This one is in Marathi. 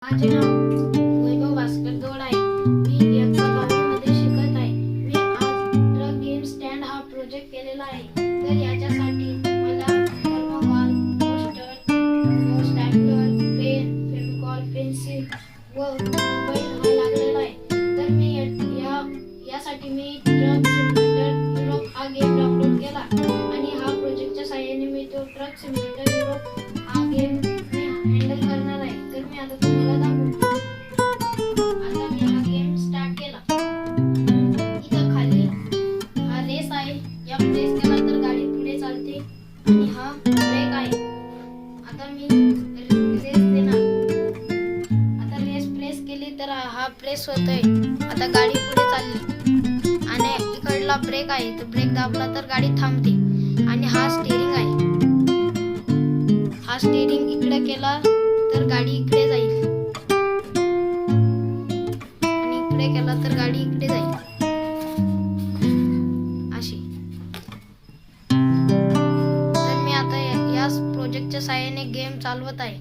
माझे नाव वैभव भास्कर दौड आहे. मी इयत्ता 12वी मध्ये शिकत आहे. मी आज ट्रक गेम स्टँड हा प्रोजेक्ट केलेला आहे. तर याच्यासाठी मला thermocol, poster, stapler, pen, Fevicol, pencil व मोबाईल हा लागलेला आहे. तर मी यासाठी मी ट्रक सिम्युलेटर युरोप हा गेम डाउनलोड केला आणि हा प्रोजेक्टच्या सहाय्याने मी तो ट्रक सिम्युलेटर युरोप हा गेम हँडल करणार आहे. तर मी आता तुम्हाला दाखवतो. आता मी हा गेम स्टार्ट केला. इथं खाली हा रेस आहे. या प्रेस केला तर गाडी पुढे चालते आणि हा ब्रेक आहे. आता मी रेस देणार. आता रेस प्रेस केली तर हा प्रेस होतोय. आता गाडी पुढे चालली आणि इकडला ब्रेक आहे. तो ब्रेक दाबला तर गाडी थांबते आणि हा स्टीअरिंग आहे. हा स्टीअरिंग इकडे केला तर गाडी इकडे जाईल आणि इकडे केला तर गाडी इकडे जाईल अशी. तर मी आता या प्रोजेक्टच्या सहाय्याने गेम चालवत आहे.